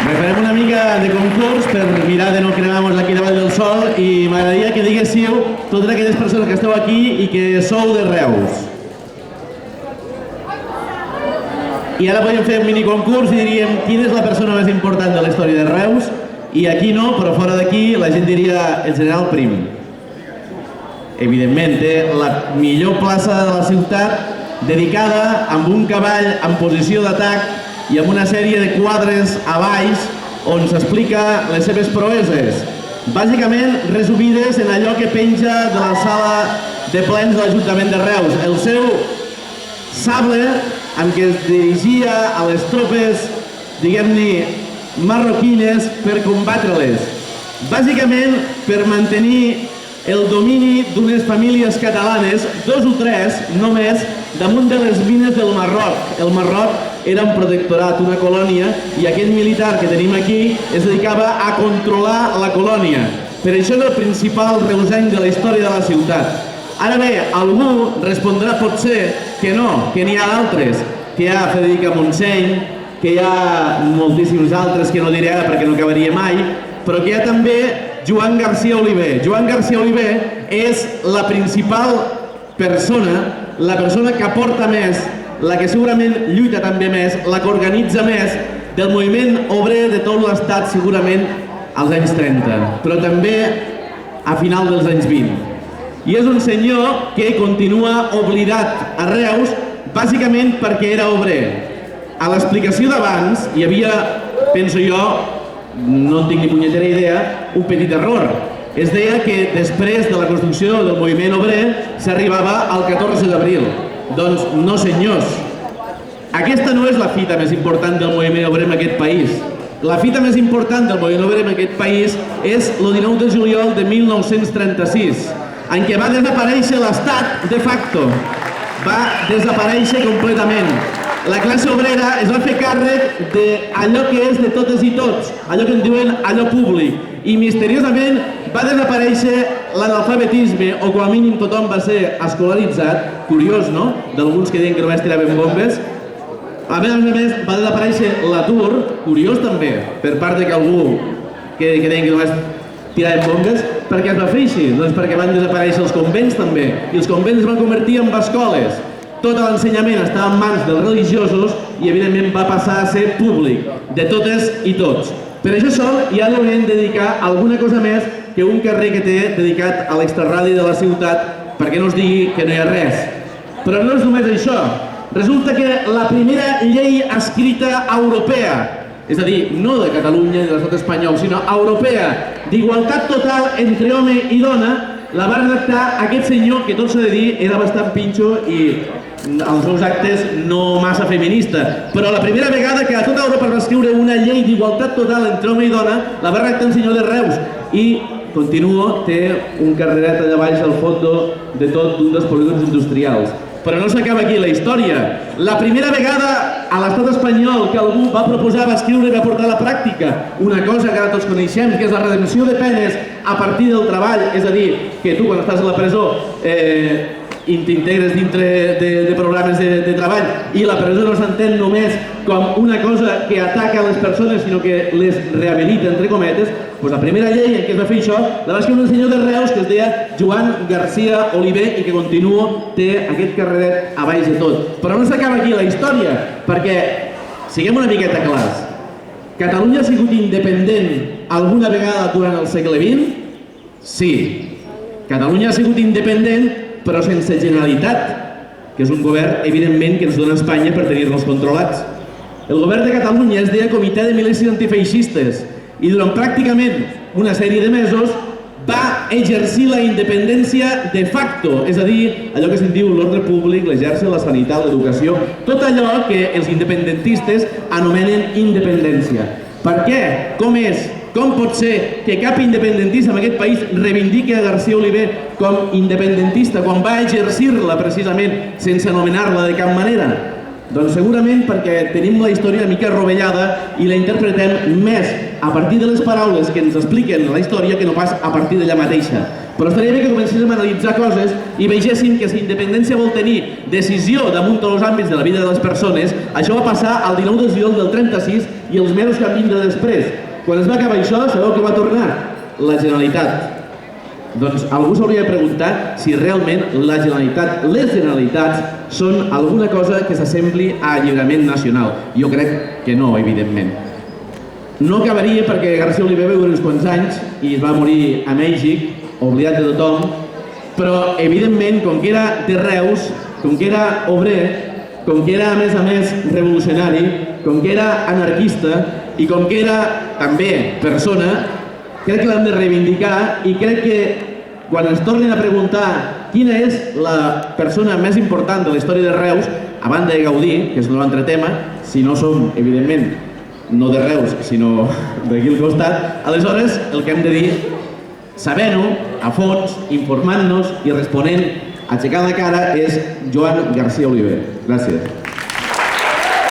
Farem una mica de concurs per mirar de no cremar-nos aquí davant del sol i m'agradaria que diguéssiu totes aquelles persones que esteu aquí i que sou de Reus. I ara podríem fer un miniconcurs i diríem quina és la persona més important de la història de Reus i aquí no, però fora d'aquí la gent diria el general Prim. Evidentment, té la millor plaça de la ciutat dedicada amb un cavall en posició d'atac i amb una sèrie de quadres a baix on s'explica les seves proeses, bàsicament resumides en allò que penja de la sala de plens de l'Ajuntament de Reus. El seu sable amb què es dirigia a les tropes, diguem-ne, marroquines per combatre-les, bàsicament per mantenir el domini d'unes famílies catalanes, 2 o 3 només, damunt de les mines del Marroc. El Marroc era un protectorat, una colònia, i aquest militar que tenim aquí es dedicava a controlar la colònia. Per això és el principal reusenc de la història de la ciutat. Ara bé, algú respondrà potser que no, que n'hi ha d'altres, que hi ha Federica Montseny, que hi ha moltíssims altres que no diré ara perquè no acabaria mai, però que hi ha també Joan Garcia Oliver. Joan Garcia Oliver és la principal persona, la persona que aporta més, la que segurament lluita també més, la que organitza més del moviment obrer de tot l'estat segurament als anys 30, però també a final dels anys 20. I és un senyor que continua oblidat a Reus bàsicament perquè era obrer. A l'explicació d'abans hi havia, penso jo, no en tinc ni punyetera idea, un petit error. Es deia que després de la construcció del moviment obrer s'arribava al 14 d'abril. Doncs no, senyors. Aquesta no és la fita més important del moviment obrer en aquest país. La fita més important del moviment obrer en aquest país és el 19 de juliol de 1936, en què va desaparèixer l'Estat de facto. Va desaparèixer completament. La classe obrera es va fer càrrec d'allò que és de totes i tots, allò que en diuen allò públic, i misteriosament va desaparèixer l'analfabetisme, o com a mínim tothom va ser escolaritzat, curiós, no?, d'alguns que deien que només tiraven bombes. A més, va desaparèixer l'atur, curiós també, per part de algú que deien que només tiraven bombes. Per què es va fer així? Doncs perquè van desaparèixer els convents també, i els convents es van convertir en escoles. Tot l'ensenyament estava en mans dels religiosos i evidentment va passar a ser públic, de totes i tots. Per això sol ja haurem de dedicar alguna cosa més que un carrer que té dedicat a l'extraradi de la ciutat, perquè no es digui que no hi ha res. Però no és només això. Resulta que la primera llei escrita europea, és a dir, no de Catalunya ni de l'estat espanyol, sinó europea, d'igualtat total entre home i dona, la va redactar aquest senyor que tot s'ha de dir era bastant pinxo i als seus actes no massa feminista. Però la primera vegada que a tota Europa es va escriure una llei d'igualtat total entre home i dona la va redactar un senyor de Reus i, continuo, té un carreret allà baix al fons de tot d'un dels polígons industrials. Però no s'acaba aquí la història. La primera vegada a l'estat espanyol que algú va proposar, va escriure i va portar a la pràctica una cosa que ara tots coneixem, que és la redempció de penes a partir del treball. És a dir, que tu quan estàs a la presó t'integres dintre de programes de treball i la presó no s'entén només com una cosa que ataca les persones, sinó que les rehabilita, entre cometes. Doncs la primera llei en què es va fer això la va escriure un senyor de Reus que es deia Joan Garcia Oliver i que continuo té aquest carreret a baix de tot. Però no s'acaba aquí la història, perquè siguem una miqueta clars. Catalunya ha sigut independent alguna vegada durant el segle XX? Sí. Catalunya ha sigut independent però sense Generalitat, que és un govern, evidentment, que ens dona Espanya per tenir-nos controlats. El govern de Catalunya es deia Comitè de Milícies Antifeixistes i durant pràcticament una sèrie de mesos va exercir la independència de facto, és a dir, allò que se'n diu l'ordre públic, l'exèrcit, la sanitat, l'educació, tot allò que els independentistes anomenen independència. Per què? Com és? Com pot ser que cap independentista en aquest país reivindiqui a García Oliver com independentista quan va exercir-la precisament sense anomenar-la de cap manera? Doncs segurament perquè tenim la història una mica rovellada i la interpretem més a partir de les paraules que ens expliquen la història que no pas a partir d'ella mateixa. Però estaria bé que comencéssim a analitzar coses i vegéssim que si independència vol tenir decisió damunt tots els àmbits de la vida de les persones, això va passar el 19 de juliol del 36 i els mesos que han vingut després. Quan es va acabar això, sabeu què va tornar? La Generalitat. Doncs algú s'hauria de preguntar si realment la Generalitat, les Generalitats, són alguna cosa que s'assembli a alliberament nacional. Jo crec que no, evidentment. No acabaria perquè García Oliver va viure uns quants anys i es va morir a Mèxic, oblidat de tothom, però evidentment, com que era de Reus, com que era obrer, com que era a més revolucionari, com que era anarquista i com que era també persona, crec que l'hem de reivindicar i crec que quan ens tornin a preguntar quina és la persona més important de la història de Reus, a banda de Gaudí, que és un altre tema, si no som, evidentment, no de Reus, sinó d'aquí al costat, aleshores el que hem de dir, sabent-ho, a fons, informant-nos i responent, aixecant la cara, és Joan García Oliver. Gràcies.